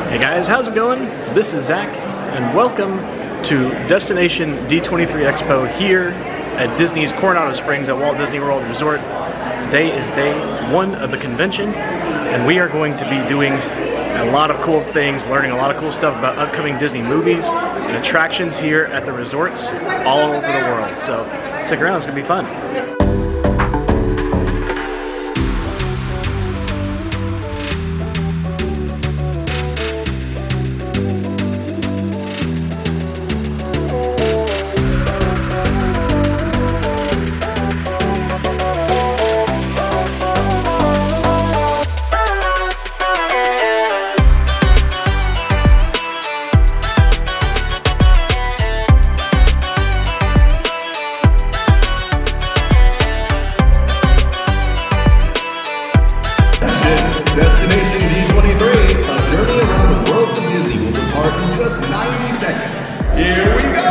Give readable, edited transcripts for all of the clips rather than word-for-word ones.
Hey guys, how's it going? This is Zach, and welcome to Destination D23 Expo here at Disney's Coronado Springs at Walt Disney World Resort. Today is day one of the convention, and we are going to be doing a lot of cool things, learning a lot of cool stuff about upcoming Disney movies and attractions here at the resorts all over the world. So stick around, it's gonna be fun. Destination D23, a journey around the worlds of Disney will depart in just 90 seconds. Here we go!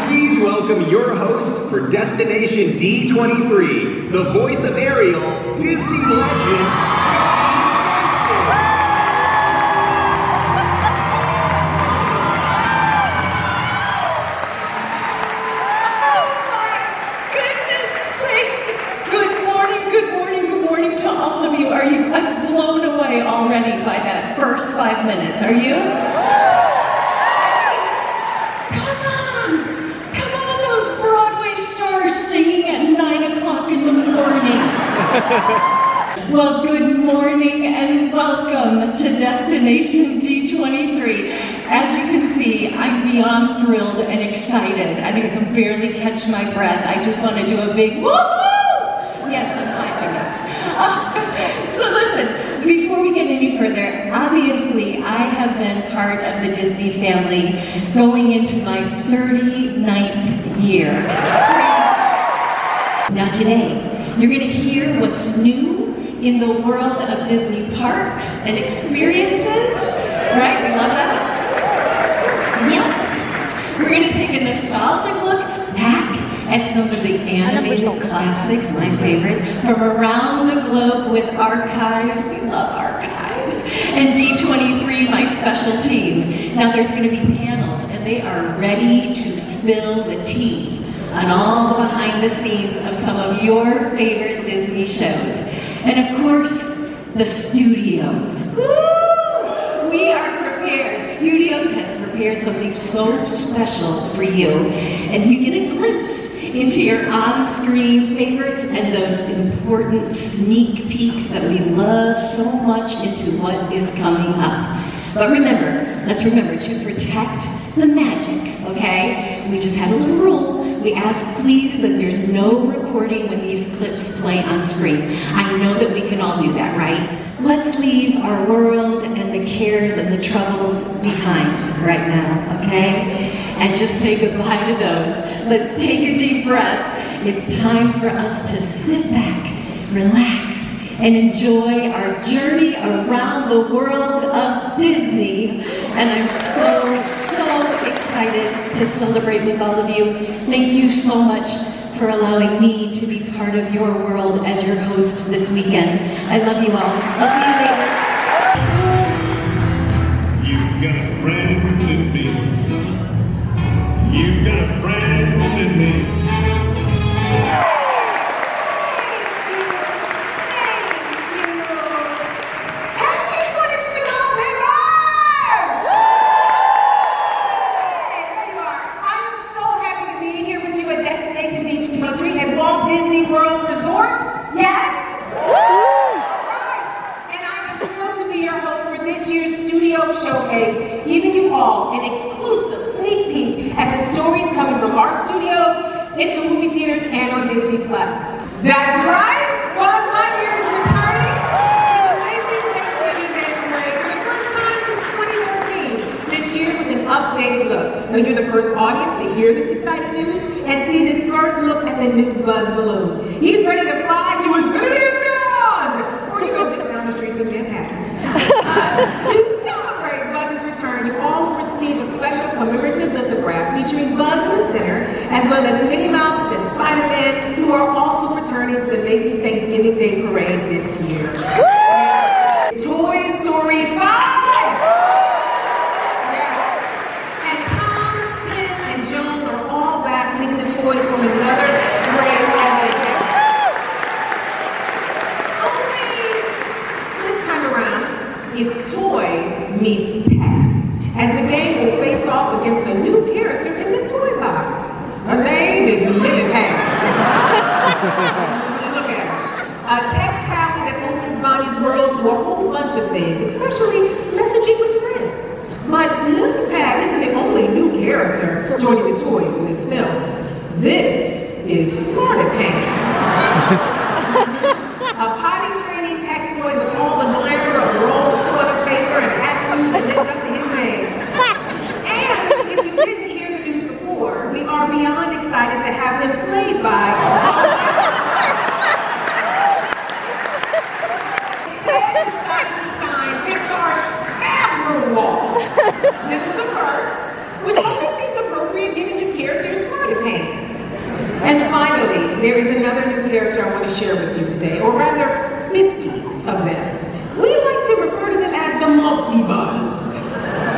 Please welcome your host for Destination D23, the voice of Ariel, Disney legend, I'm blown away already by that first 5 minutes. Are you? Come on, those Broadway stars singing at 9 o'clock in the morning. Well, good morning and welcome to Destination D23. As you can see, I'm beyond thrilled and excited. I can barely catch my breath. I just want to do a big woohoo! Yes, I'm hyping up. So listen, before we get any further, obviously I have been part of the Disney family going into my 39th year. Now today, you're going to hear what's new in the world of Disney parks and experiences. Right? You love that? Yeah. We're going to take a nostalgic look back at some of the animated classics, my favorite, from around the globe with archives. We love archives. And D23, my special team. Now there's going to be panels, and they are ready to spill the tea on all the behind the scenes of some of your favorite Disney shows. And of course, the studios. Woo! We are prepared. Studios has prepared something so special for you, and you get a glimpse into your on-screen favorites and those important sneak peeks that we love so much into what is coming up. But let's remember to protect the magic, okay? We just have a little rule. We ask, please, that there's no recording when these clips play on screen. I know that we can all do that, right? Let's leave our world and the cares and the troubles behind right now, okay? And just say goodbye to those. Let's take a deep breath. It's time for us to sit back, relax, and enjoy our journey around the world of Disney. And I'm so excited to celebrate with all of you. Thank you so much for allowing me to be part of your world as your host this weekend. I love you all. I'll see you later. You got a friend in me. You got a friend in me. Disney World Resort? Yes? Right. And I am thrilled to be your host for this year's Studio Showcase, giving you all an exclusive sneak peek at the stories coming from our studios into movie theaters and on Disney+. That's right, Buzz Lightyear is returning to the amazing Thanksgiving Day Parade for the first time since 2013, this year with an updated look. Now you're the first audience to hear this exciting news and see this first look at the new Buzz balloon. He's ready to fly to infinity and beyond, or just down the streets of Manhattan. To celebrate Buzz's return, you all will receive a special commemorative lithograph featuring Buzz in the center, as well as Minnie Mouse and Spider-Man, who are also returning to the Macy's Thanksgiving Day Parade this year. Toy Story 5! Yeah. And Tom, Tim, and Joan are all back making the toys on another great voyage. Only this time around, it's toy meets tech, as the game will face off against a new character in the toy box. Her name is Lily Pad. Look at her. A tech tablet that opens Bonnie's world to a whole bunch of things, especially messaging with friends. But Lily Pad isn't the only new character joining the toys in this film. This is Smarty Pants. A potty training tech toy with all the glamour of roll of toilet paper and attitude that lives up to his name. And if you didn't hear the news before, we are beyond excited to have him played by instead decided to sign Pixar's bathroom wall. This was a first, which only seems appropriate given his character is Smarty Pants. And finally, there is another new character I want to share with you today, or rather, 50 of them. We like to refer to them as the Multi-Buzz.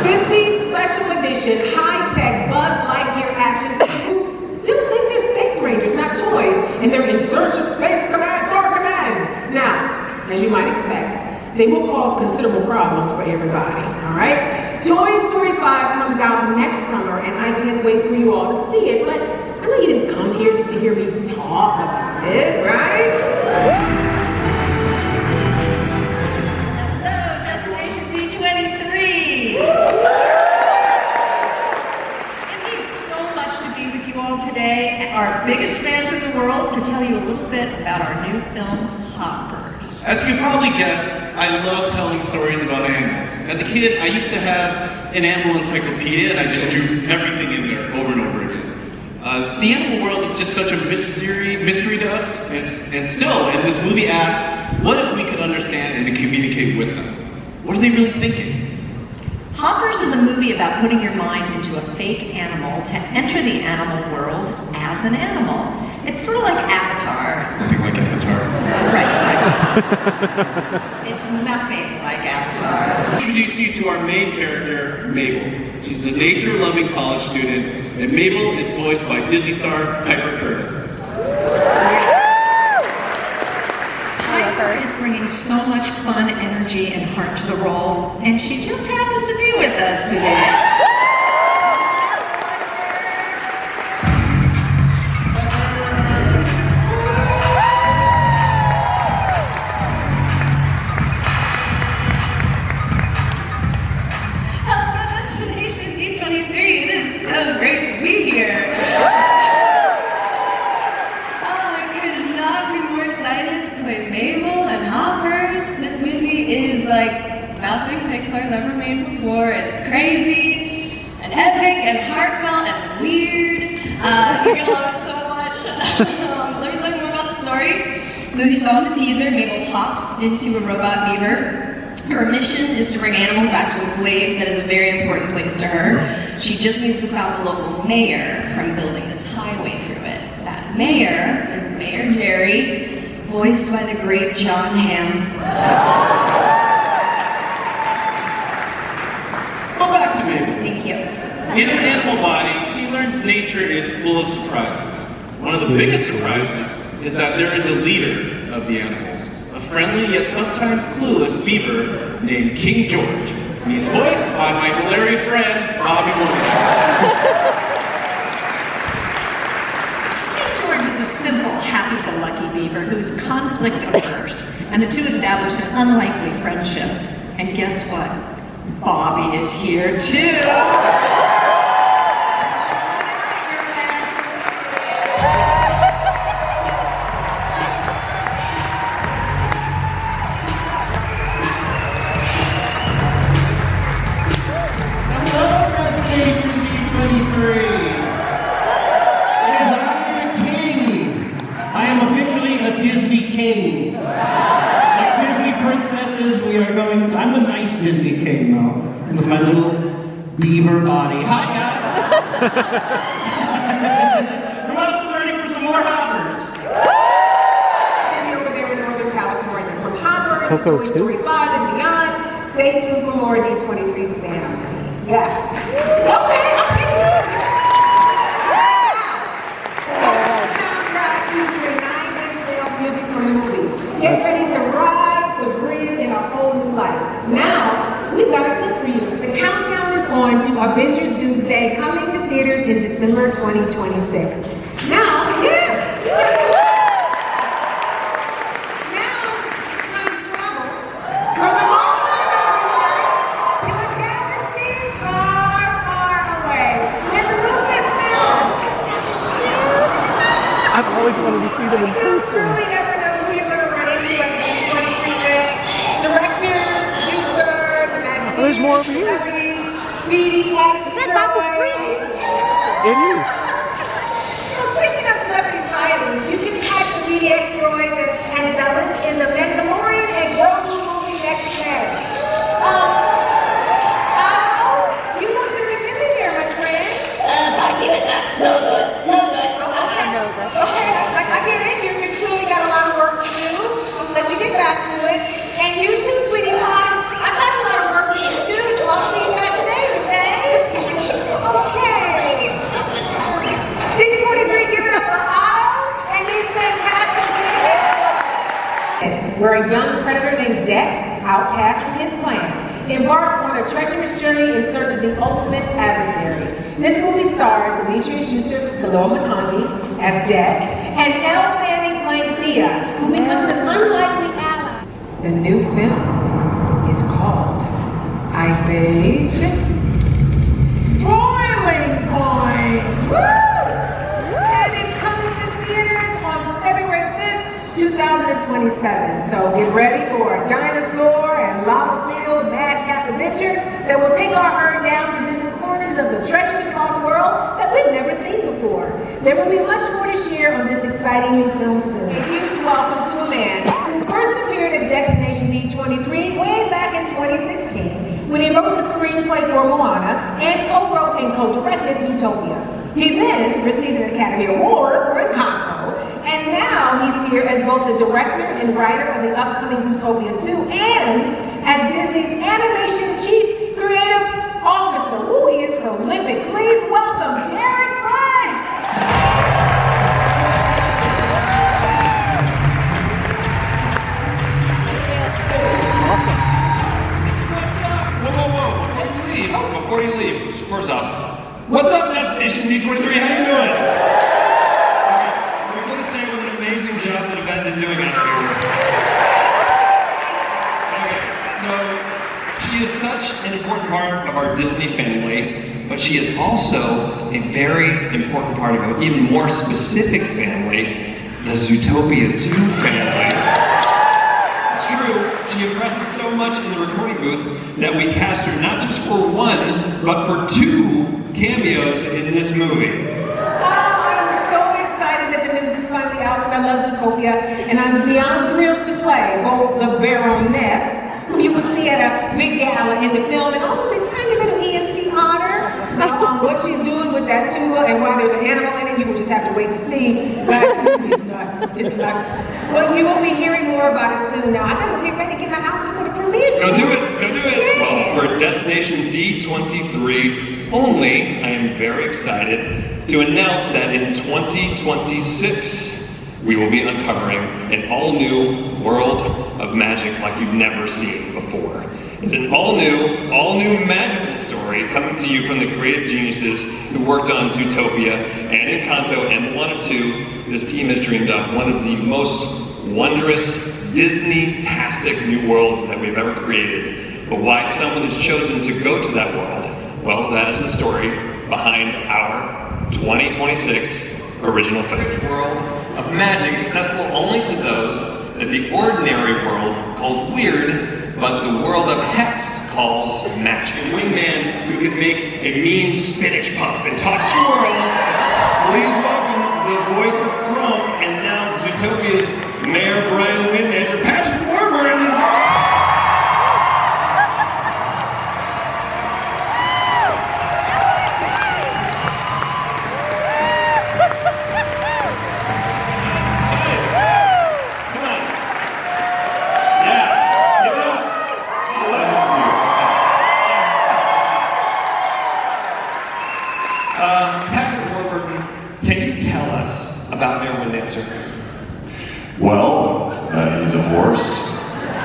50 special edition, high-tech Buzz Lightyear action figures who still think they're space rangers, not toys, and they're in search of Space Command, Star Command. Now, as you might expect, they will cause considerable problems for everybody, all right? Toy Story 5 comes out next summer, and I can't wait for you all to see it, but I know you didn't come here just to hear me talk about it, right? Hello, Destination D23! It means so much to be with you all today, and our biggest fans in the world, to tell you a little bit about our new film, Hoppers. As you can probably guess, I love telling stories about animals. As a kid, I used to have an animal encyclopedia, and I just drew everything in there over and over again. The animal world is just such a mystery to us, and still, and this movie asked, what if we could understand and communicate with them? What are they really thinking? Hoppers is a movie about putting your mind into a fake animal to enter the animal world as an animal. It's sort of like Avatar. It's nothing like Avatar. Right. It's nothing like Avatar. Introduce you to our main character, Mabel. She's a nature-loving college student, and Mabel is voiced by Disney star Piper Curtin. Piper is bringing so much fun, energy, and heart to the role, and she just happens to be with us today. Hello, Destination D23. It is so great to be here. Oh, I could not be more excited to play Mabel and Hoppers. This movie is like nothing Pixar's ever made before. It's crazy and epic and heartfelt and weird. You're gonna love it so much. Let me tell you more about the story. So as you saw in the teaser, Mabel hops into a robot beaver. Her mission is to bring animals back to a glade that is a very important place to her. She just needs to stop the local mayor from building this highway through it. That mayor is Mayor Jerry, voiced by the great John Hamm. But back to Mabel. Thank you. In her animal body, she learns nature is full of surprises. One of the biggest surprises is that there is a leader of the animals, a friendly yet sometimes clueless beaver named King George. And he's voiced by my hilarious friend, Bobby Mooney. King George is a simple, happy-go-lucky beaver who's conflict averse, and the two establish an unlikely friendship. And guess what? Bobby is here too! Hello, Destination D23. It is I, the King. I am officially a Disney King. Like Disney princesses, we are going to. I'm a nice Disney King, though, with my little beaver body. Hi, guys. Who else is ready for some more hoppers? Over there in Northern California, from Hoppers to Coco Toy too? Story 5 and beyond. Stay tuned for more D23 family. Yeah. Okay, I'll take it. Soundtrack featuring 9-inch nails music from the movie. Get ready to ride the grid in a whole new light. Now, we've got a clip for you. The countdown is on to Avengers Doomsday, coming to theaters in December 2026. Now, it's time to travel from the marvelous universe to a galaxy far, far away. With Lucasfilm. I've always wanted to see them in You person. truly never know who you're going to run into at the D23 event. Directors, producers, imagination, There's more over here. celebrities, DDX, It is. Speaking of celebrity sightings, you can catch the DDX droids and zealots in the Mandalorian and Grogu movie next May. Otto, you look really busy there, my friend. No good. Okay, I get it. You've clearly got a lot of work to do. I'll let you get back to it. And you too, sweetie pies. I've got a lot of work to do too, so I'll see you backstage, okay? Okay. D23, give it up for Otto and these fantastic kids. Where a young predator named Deck, outcast from his clan, embarks on a treacherous journey in search of the ultimate adversary. This movie stars Demetrius Schuster, Kaloa Matangi as Deck, and Elle Fanning playing Thea, who becomes an unlikely ally. The new film is called Ice Age Boiling Point. Woo! And it's coming to theaters on February 5th, 2027. So get ready for a dinosaur and lava-filled madcap adventure that will take our herd down to visit corners of the treacherous lost world that we've never seen before. There will be much more to share on this exciting new film soon. A huge welcome to a man who first appeared at Destination D23 way back in 2016 when he wrote the screenplay for Moana and co-wrote and co-directed Zootopia. He then received an Academy Award for Encanto, and now he's here as both the director and writer of the upcoming Zootopia 2 and as Disney's animation chief creative officer. Ooh, he is prolific. Please welcome Jared Bush! Awesome. What's up? Whoa. Before you leave, first off, what's up, Destination D23? How you doing? Okay, we're going to say what an amazing job that event is doing out here. Okay, so she is such an important part of our Disney family, but she is also a very important part of an even more specific family, the Zootopia 2 family. It's true, she impressed us so much in the recording booth that we cast her not just for one, but for 2 cameos in this movie. I'm so excited that the news is finally out because I love Zootopia, and I'm beyond thrilled to play both the Baroness, who you will see at a big gala in the film, and also this tiny little EMT otter. What she's doing with that tuba and why there's an animal in it, you will just have to wait to see. But this movie is nuts. It's nuts. But you will be hearing more about it soon. Now, I gotta get ready to get my outfit for the premiere. Go do it, go do it. Yeah. Well, for Destination D23 only, I am very excited to announce that in 2026, we will be uncovering an all-new world of magic like you've never seen before. It's an all-new magical story coming to you from the creative geniuses who worked on Zootopia and Encanto and Moana 2. This team has dreamed up one of the most wondrous, Disney-tastic new worlds that we've ever created. But why someone has chosen to go to that world, well, that is the story behind our 2026 original film. World of magic accessible only to those that the ordinary world calls weird, but the world of Hex calls magic. A wingman who can make a mean spinach puff and talk squirrel. Please welcome the voice of Kronk and now Zootopia's Mayor Brian Wynn, Manager Patrick Warburton. Patrick Warburton, can you tell us about Mayor Wynn Dancer? Well, he's a horse,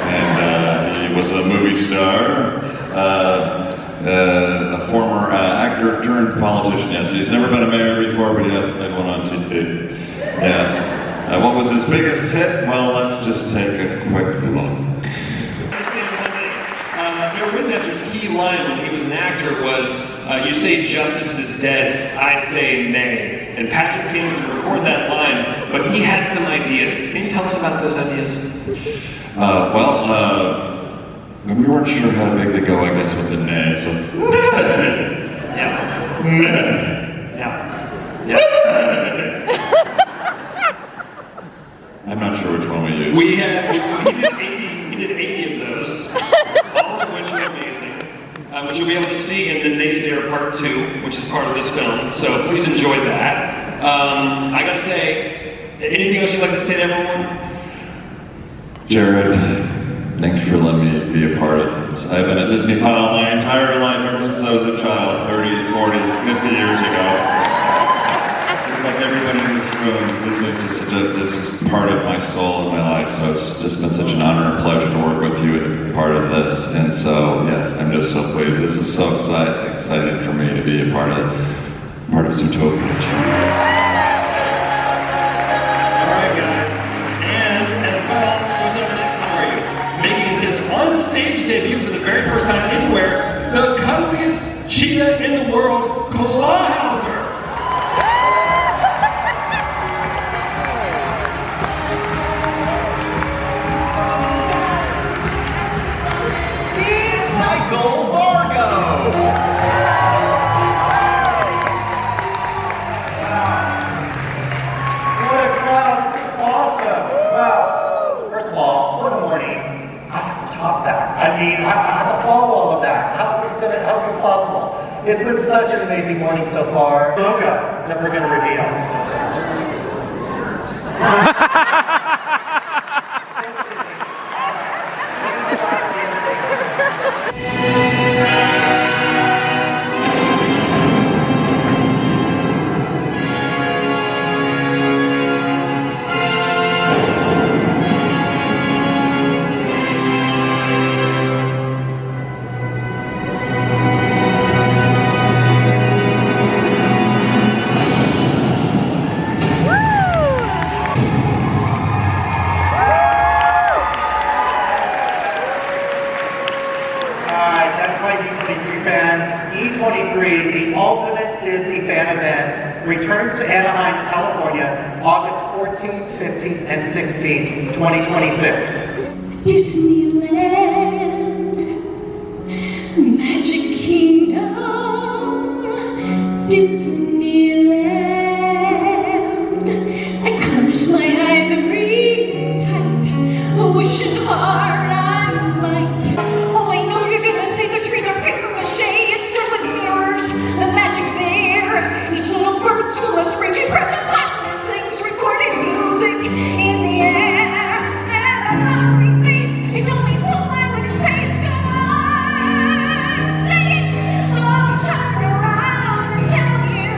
and he was a movie star, a former actor turned politician. Yes, he's never been a mayor before, but he had one on TV. Yes. What was his biggest hit? Well, let's just take a quick look. Mayor Wynn Dancer's key line when he was an actor was, you say justice is dead, I say nay. And Patrick came to record that line, but he had some ideas. Can you tell us about those ideas? We weren't sure how big to go, I guess, with the nay, so... Yeah. I'm not sure which one we used. He did 80 of those, all of which are amazing, which you'll be able to see in the Naysayer Part 2, which is part of this film, so please enjoy that. I gotta say, anything else you'd like to say to everyone? Jared, thank you for letting me be a part of this. I've been a Disney fan my entire life, ever since I was a child, 30, 40, 50 years ago. Just like everybody in this room, Disney's it's just part of my soul and my life, so it's just been such an honor and pleasure to work with you and be part of this. And so, yes, I'm just so pleased. This is so exciting for me to be a part of Zootopia. Stage debut for the very first time anywhere, the cuddliest cheetah in the world, Clawhauser. Michael Vargo. What a crowd! This is awesome! Wow. First of all, what a morning. Top that. I mean, I have to follow all of that. How is this possible? It's been such an amazing morning so far. Logo that we're going to reveal. D23, the ultimate Disney fan event, returns to Anaheim, California, August 14th, 15th, and 16th, 2026. Disneyland, Magic Kingdom, Disneyland. I close my eyes real tight, wishing hard I might. Oh, I know you're gonna say the trees are paper mache. It's done with mirrors, the magic there. Each little bird's full of spring. You press the button and sings recorded music in the air. And the lottery face, it's only polite when it pays. Go on, say it. I'll turn around and tell you.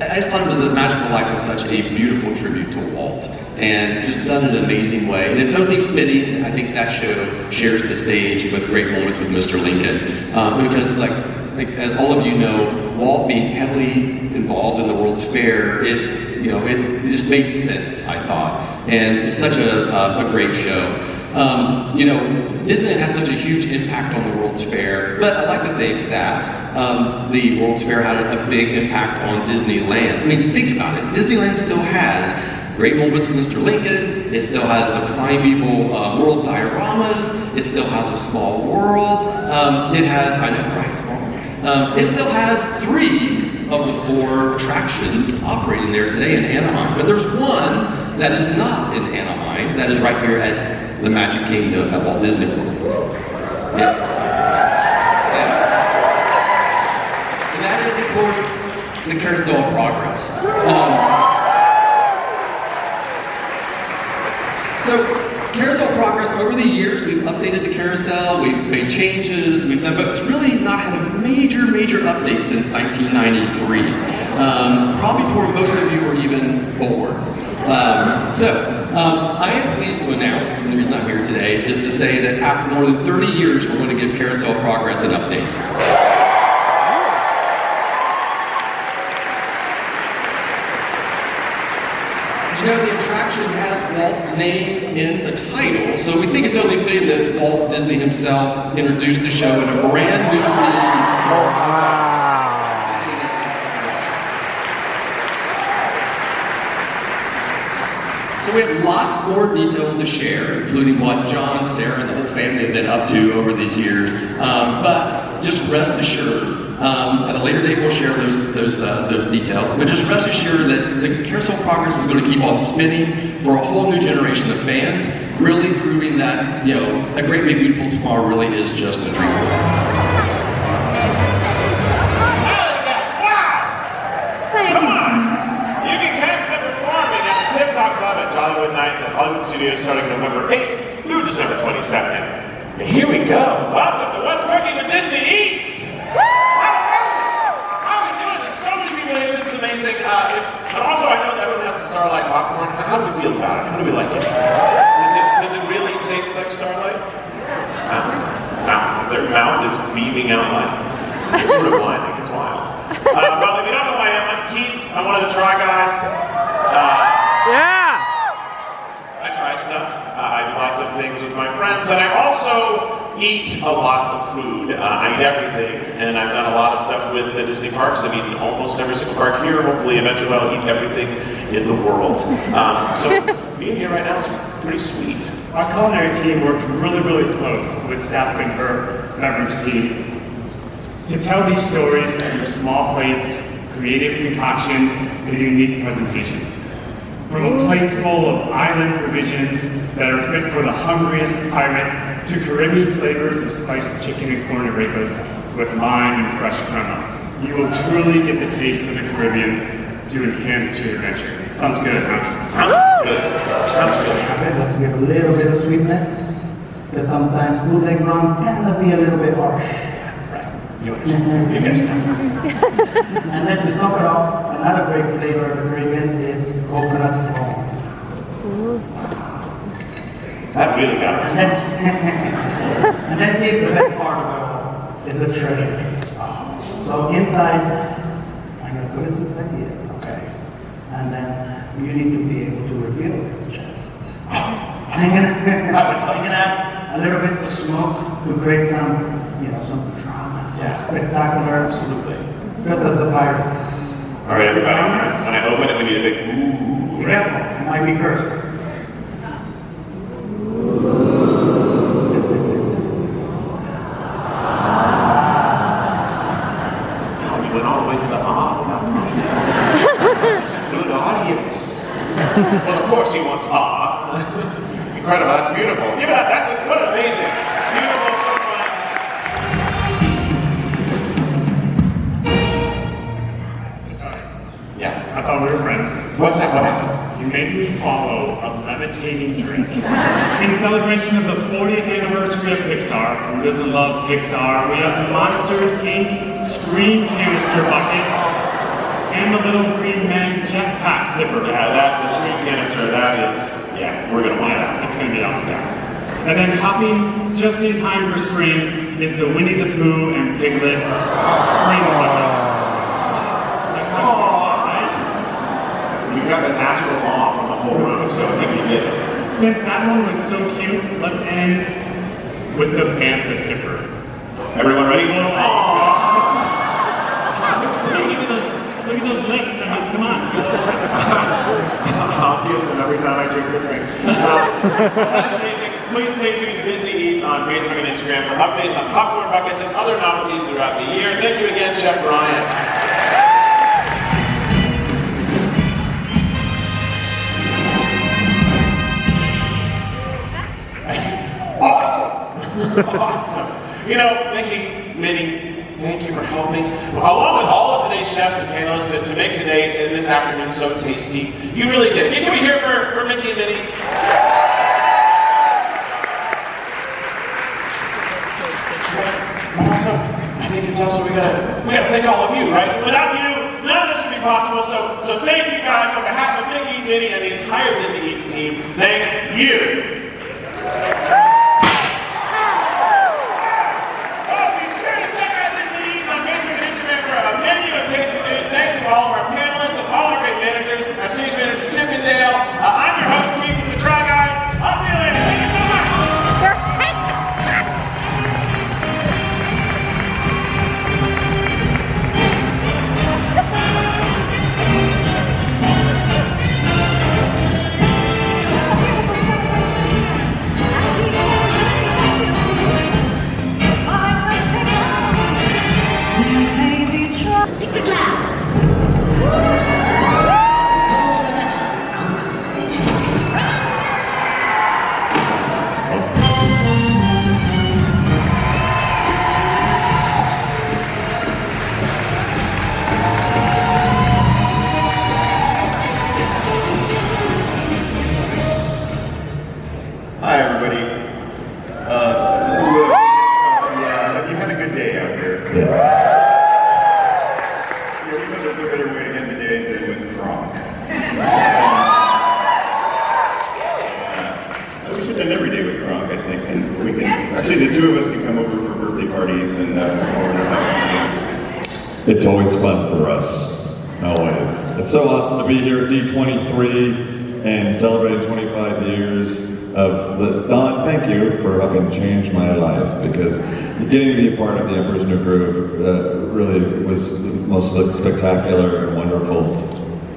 I just thought it was A Magical Life was such a beautiful tribute to Walt, and just done in an amazing way. And it's only fitting, I think that show shares the stage with great moments with Mr. Lincoln, because like as all of you know, Walt being heavily involved in the World's Fair, it just made sense, I thought, and it's such a great show. Disneyland had such a huge impact on the World's Fair, but I'd like to think that the World's Fair had a big impact on Disneyland. I mean, think about it. Disneyland still has great moments with Mr. Lincoln. It still has the primeval world dioramas. It still has A Small World. It has, I know, right, small. It still has 3 of the 4 attractions operating there today in Anaheim. But there's one that is not in Anaheim, that is right here at the Magic Kingdom at Walt Disney World. Yeah. And that is, of course, the Carousel of Progress. So, Carousel of Progress, over the years, we've updated the carousel, we've made changes, but it's really not had a major update since 1993. Probably before most of you were even born. I am pleased to announce, and the reason I'm here today, is to say that after more than 30 years, we're going to give Carousel of Progress an update. The attraction has Walt's name in the title, so we think it's only fitting that Walt Disney himself introduced the show in a brand new scene. So we have lots more details to share, including what John, Sarah, and the whole family have been up to over these years. But just rest assured, at a later date we'll share those details. But just rest assured that the Carousel of Progress is going to keep on spinning for a whole new generation of fans, really proving that A Great Big Beautiful Tomorrow really is just a dream. Hollywood Nights at Hollywood Studios starting November 8th through December 22nd. And here we go. Welcome to What's Cooking with Disney Eats! How are we doing? There's so many people here. This is amazing. But also, I know that everyone has the Starlight popcorn. How do we feel about it? How do we like it? Does it really taste like Starlight? Their mouth is beaming out like it's sort of blinding. It's wild. Well, if you don't know who I am, I'm Keith. I'm one of the Try Guys. I try stuff. I do lots of things with my friends, and I also eat a lot of food. I eat everything, and I've done a lot of stuff with the Disney parks. I've eaten almost every single park here. Hopefully, eventually, I'll eat everything in the world. So being here right now is pretty sweet. Our culinary team worked really close with staff and her beverage team to tell these stories through small plates, creative concoctions, and unique presentations. From a plate full of island provisions that are fit for the hungriest pirate to Caribbean flavors of spiced chicken and corn arepas with lime and fresh crema. You will truly get the taste of the Caribbean to enhance your adventure. Sounds good, huh? Sounds good. Sounds good. Let's give a little bit of sweetness, because sometimes bootleg rum can be a little bit harsh. You guys know. And then to top it off, another great flavor of the Caribbean is coconut foam. That really got us. And then the best part of it all is the treasure chest. So inside, I'm going to put it to here. Okay. And then you need to be able to reveal this chest. I'm going to add a little bit of smoke to create some drama. Yeah. Spectacular. Absolutely. Just as the pirates. All right, everybody. When I open it, we need a big ooh. Be careful. It might be cursed. You went all the way to the This is a good audience. Well, of course he wants Incredible. That's beautiful. Give it up. What an amazing, beautiful, so fun. Yeah, I thought we were friends. What's that? What happened? You made me follow a levitating drink. In celebration of the 40th anniversary of Pixar, who doesn't love Pixar, we have Monsters, Inc. Screen Canister Bucket. And the little green man jetpack zipper. Yeah, the stream canister, that is, yeah, we're gonna want that. It's gonna be awesome. And then hopping just in time for spring is the Winnie the Pooh and Piglet spring bucket. We got the natural awe from the whole room, so I think we did it. Since that one was so cute, let's end with the Bantha zipper. Everyone ready? Look at those lips. I mean, come on. Obvious, and every time I drink the drink. That's amazing. Please stay tuned to Disney Eats on Facebook and Instagram for updates on popcorn buckets and other novelties throughout the year. Thank you again, Chef Brian. Awesome. You know, Mickey, Minnie, thank you for helping. Along with all of today's chefs and panelists to make today and this afternoon so tasty. You really did. Can we hear for Mickey and Minnie? But also, I think it's also we gotta thank all of you, right? Without you, none of this would be possible. So thank you guys on behalf of Mickey, Minnie, and the entire Disney Eats team. Thank you. All of our panelists and all our great managers, our stage manager Chippendale. I'm your host, Keith from the Try Guys. I'll see you later. Thank you so Secret lab. Hi, everybody. Have you had a good day out here? Yeah. We thought there's no better way to end the day than with Kronk. We should end every day with Kronk, I think, and we can. Actually, the two of us can come over for birthday parties and come over to the house and things. It's always fun for us. Always. It's so awesome to be here at D23 and celebrating 25 years of the Don. Thank you for helping change my life, because getting to be a part of the Emperor's New Groove really was the most spectacular and wonderful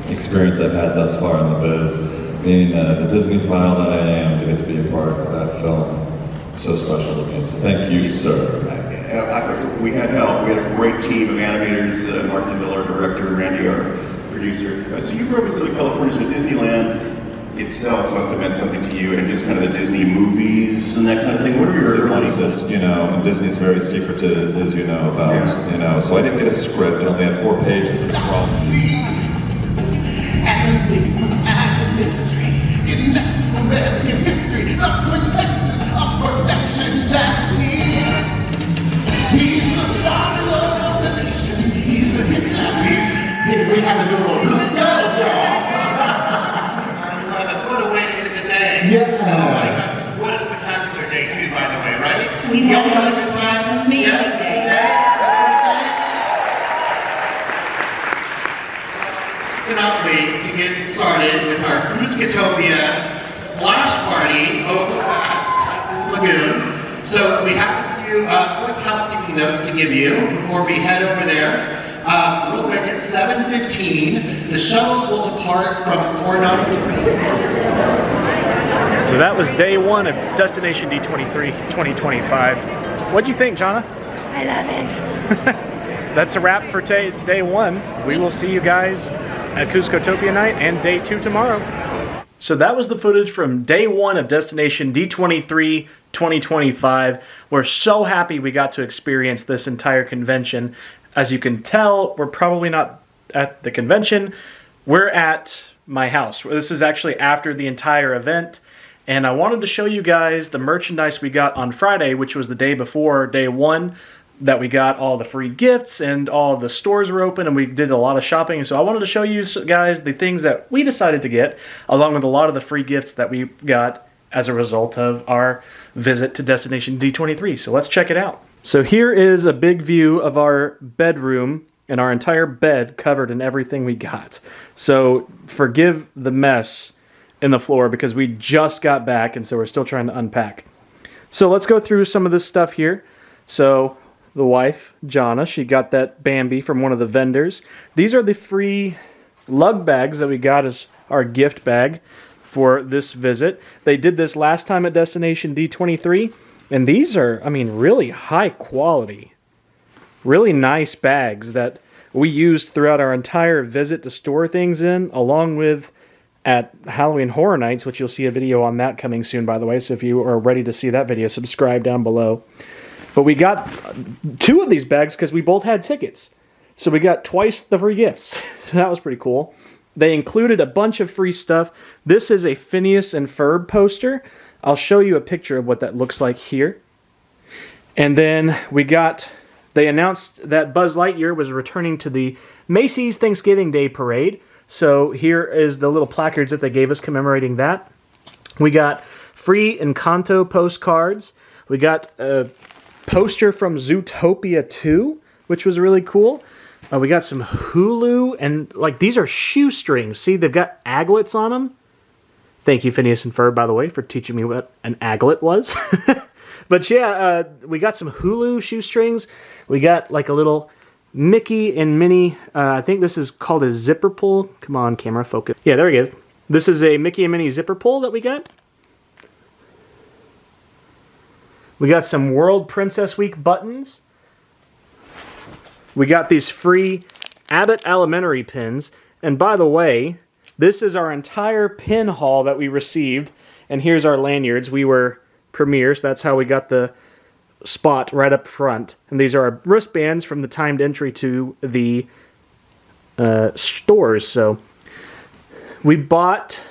experience I've had thus far in the biz. Being the Disney file that I am, to get to be a part of that film, so special to me. So thank you, sir. We had help. We had a great team of animators, Mark Dindal, our director, Randy, our producer. So you grew up in Southern California, so Disneyland itself must have meant something to you, and just kind of the Disney movies and that kind of thing. What are your early like this, you know, and Disney's very secretive, as you know, about, you know, so I didn't get a script. I only had 4 pages of across. And the enigma and the mystery, in less American history, the quintessence of perfection that is here. He's the sovereign lord of the nation, he's the hip squeeze. Here we have the little Cusco, y'all. What a way to end the day. Yeah. What a spectacular day, too, by the way, right? We've had Y'all an some time? amazing Yes? day. Cannot wait to get started with our Cruiscatopia splash party over at Lagoon. So we have a few quick housekeeping notes to give you before we head over there. Real quick, at 7:15, the shuttles will depart from Coronado Springs. So that was day 1 of Destination D23 2025. What'd you think, Jonna? I love it. That's a wrap for day 1. We will see you guys at Cuscotopia night and day 2 tomorrow. So that was the footage from day 1 of Destination D23 2025. We're so happy we got to experience this entire convention. As you can tell, we're probably not at the convention. We're at my house. This is actually after the entire event. And I wanted to show you guys the merchandise we got on Friday, which was the day before day 1. that we got all the free gifts and all of the stores were open and we did a lot of shopping. So I wanted to show you guys the things that we decided to get along with a lot of the free gifts that we got as a result of our visit to Destination D23. So let's check it out. So here is a big view of our bedroom and our entire bed covered in everything we got. So forgive the mess in the floor because we just got back and so we're still trying to unpack. So let's go through some of this stuff here. So the wife, Jana, she got that Bambi from one of the vendors. These are the free lug bags that we got as our gift bag for this visit. They did this last time at Destination D23, and these are, I mean, really high quality, really nice bags that we used throughout our entire visit to store things in, along with at Halloween Horror Nights, which you'll see a video on that coming soon, by the way, so if you are ready to see that video, subscribe down below. But we got 2 of these bags because we both had tickets. So we got twice the free gifts. So that was pretty cool. They included a bunch of free stuff. This is a Phineas and Ferb poster. I'll show you a picture of what that looks like here. And then they announced that Buzz Lightyear was returning to the Macy's Thanksgiving Day Parade. So here is the little placards that they gave us commemorating that. We got free Encanto postcards. We got a poster from Zootopia 2, which was really cool. We got some Hulu, and like these are shoestrings. See, they've got aglets on them. Thank you, Phineas and Ferb, by the way, for teaching me what an aglet was. But yeah, we got some Hulu shoestrings. We got like a little Mickey and Minnie. I think this is called a zipper pull. Come on, camera, focus. Yeah, there we go. This is a Mickey and Minnie zipper pull that we got. We got some World Princess Week buttons. We got these free Abbott Elementary pins. And by the way, this is our entire pin haul that we received. And here's our lanyards. We were premieres. That's how we got the spot right up front. And these are our wristbands from the timed entry to the stores. So we bought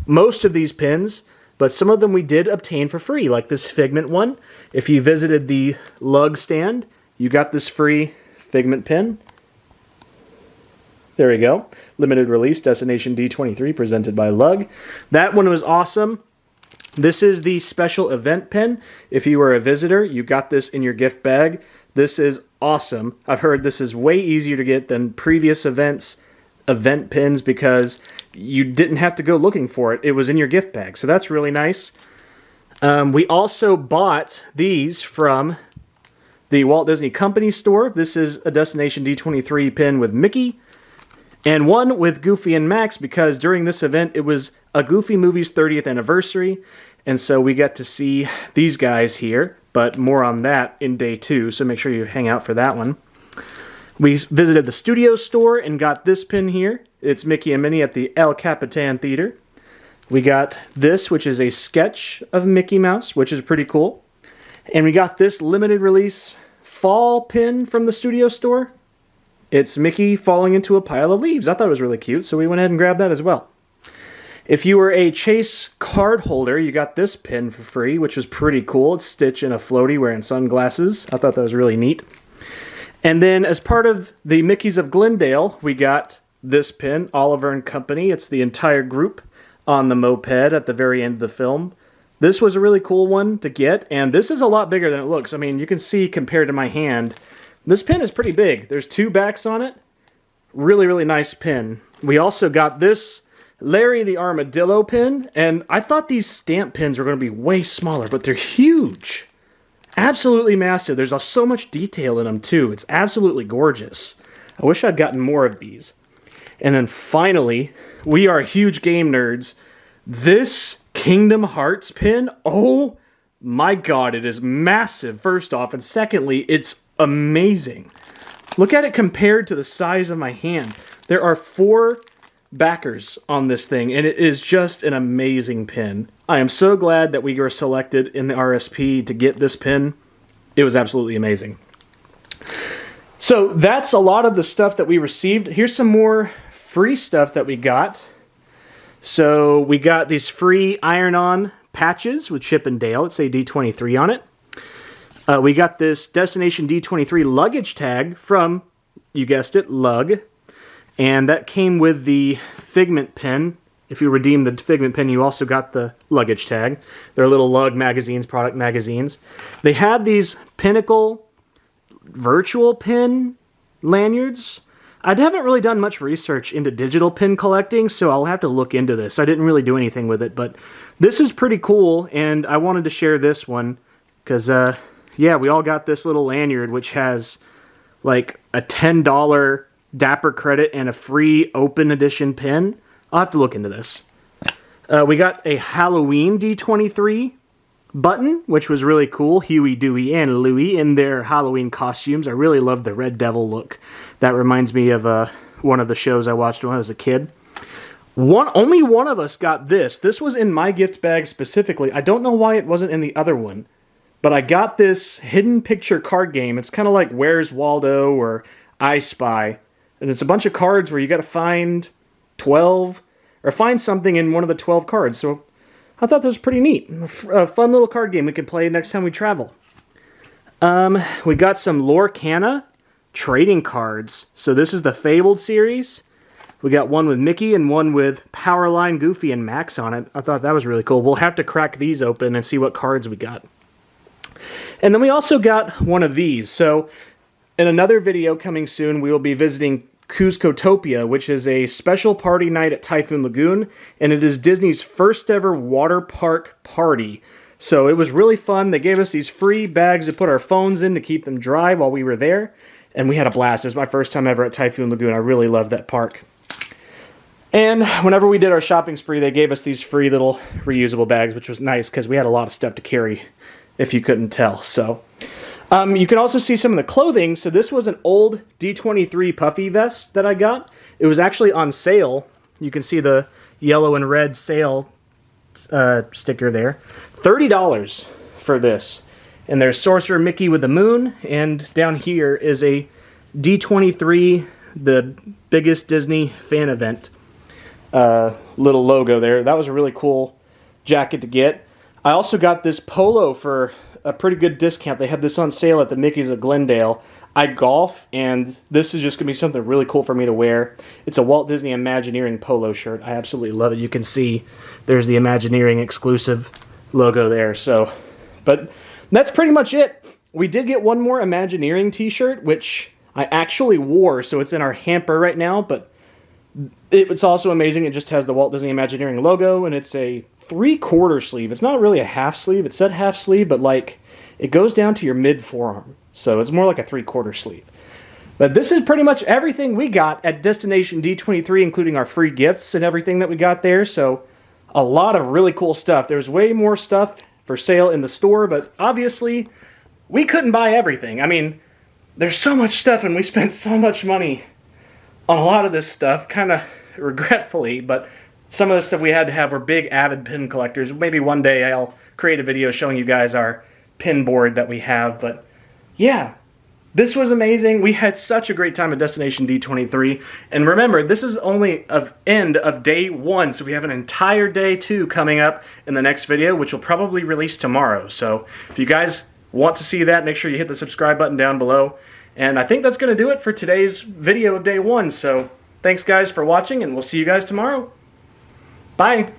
most of these pins, but some of them we did obtain for free, like this Figment one. If you visited the lug stand, you got this free Figment pin. There we go. Limited release, Destination D23, presented by Lug. That one was awesome. This is the special event pin. If you were a visitor, you got this in your gift bag. This is awesome. I've heard this is way easier to get than previous event pins because you didn't have to go looking for it. It was in your gift bag, so that's really nice. We also bought these from the Walt Disney Company store. This is a Destination D23 pin with Mickey, and one with Goofy and Max because during this event it was a Goofy movie's 30th anniversary, and so we got to see these guys here, but more on that in day 2, so make sure you hang out for that one. We visited the studio store and got this pin here. It's Mickey and Minnie at the El Capitan Theater. We got this, which is a sketch of Mickey Mouse, which is pretty cool. And we got this limited release fall pin from the studio store. It's Mickey falling into a pile of leaves. I thought it was really cute, so we went ahead and grabbed that as well. If you were a Chase card holder, you got this pin for free, which was pretty cool. It's Stitch in a floaty wearing sunglasses. I thought that was really neat. And then as part of the Mickeys of Glendale, we got this pin, Oliver and Company. It's the entire group on the moped at the very end of the film. This was a really cool one to get, and this is a lot bigger than it looks. I mean, you can see compared to my hand, this pin is pretty big. There's 2 backs on it. Really, really nice pin. We also got this Larry the Armadillo pin, and I thought these stamp pins were going to be way smaller, but they're huge. Absolutely massive. There's so much detail in them, too. It's absolutely gorgeous. I wish I'd gotten more of these. And then finally, we are huge game nerds. This Kingdom Hearts pin, oh my god, it is massive, first off. And secondly, it's amazing. Look at it compared to the size of my hand. There are 4 backers on this thing, and it is just an amazing pin. I am so glad that we were selected in the RSP to get this pin. It was absolutely amazing. So that's a lot of the stuff that we received. Here's some more free stuff that we got. So we got these free iron-on patches with Chip and Dale. It say D23 on it. We got this Destination D23 luggage tag from, you guessed it, Lug. And that came with the Figment pin. If you redeem the Figment pin, you also got the luggage tag. They're little Lug magazines, product magazines. They had these Pinnacle virtual pin lanyards. I haven't really done much research into digital pin collecting, so I'll have to look into this. I didn't really do anything with it, but this is pretty cool, and I wanted to share this one because, yeah, we all got this little lanyard, which has like a $10 Dapper credit and a free open edition pin. I'll have to look into this. We got a Halloween D23 button, which was really cool. Huey, Dewey, and Louie in their Halloween costumes. I really love the Red Devil look. That reminds me of one of the shows I watched when I was a kid. Only one of us got this. This was in my gift bag specifically. I don't know why it wasn't in the other one, but I got this hidden picture card game. It's kind of like Where's Waldo or I Spy. And it's a bunch of cards where you got to find 12 or find something in one of the 12 cards. So I thought that was pretty neat. A fun little card game we could play next time we travel. We got some Lorcana trading cards. So this is the Fabled series. We got one with Mickey and one with Powerline, Goofy, and Max on it. I thought that was really cool. We'll have to crack these open and see what cards we got. And then we also got one of these. So in another video coming soon, we will be visiting Cuscotopia, which is a special party night at Typhoon Lagoon, and it is Disney's first ever water park party. So it was really fun. They gave us these free bags to put our phones in to keep them dry while we were there, and we had a blast. It was my first time ever at Typhoon Lagoon. I really loved that park. And whenever we did our shopping spree, they gave us these free little reusable bags, which was nice because we had a lot of stuff to carry, if you couldn't tell. So you can also see some of the clothing. So this was an old D23 puffy vest that I got. It was actually on sale. You can see the yellow and red sale sticker there. $30 for this. And there's Sorcerer Mickey with the moon. And down here is a D23, the biggest Disney fan event little logo there. That was a really cool jacket to get. I also got this polo for a pretty good discount. They had this on sale at the Mickey's of Glendale. I golf, and this is just going to be something really cool for me to wear. It's a Walt Disney Imagineering polo shirt. I absolutely love it. You can see there's the Imagineering exclusive logo there. So, but that's pretty much it. We did get one more Imagineering t-shirt, which I actually wore, so it's in our hamper right now, but it's also amazing. It just has the Walt Disney Imagineering logo, and it's a 3/4 sleeve. It's not really a half sleeve. It said half sleeve, but like it goes down to your mid forearm. So it's more like a 3/4 sleeve. But this is pretty much everything we got at Destination D23, including our free gifts and everything that we got there. So a lot of really cool stuff. There's way more stuff for sale in the store, but obviously we couldn't buy everything. I mean, there's so much stuff and we spent so much money on a lot of this stuff, kind of regretfully, but some of the stuff we had to have were big avid pin collectors. Maybe one day I'll create a video showing you guys our pin board that we have, but yeah, this was amazing. We had such a great time at Destination D23, and remember, this is only the end of day 1, so we have an entire day 2 coming up in the next video, which will probably release tomorrow. So if you guys want to see that, make sure you hit the subscribe button down below. And I think that's going to do it for today's video of day 1. So thanks guys for watching, and we'll see you guys tomorrow. Bye.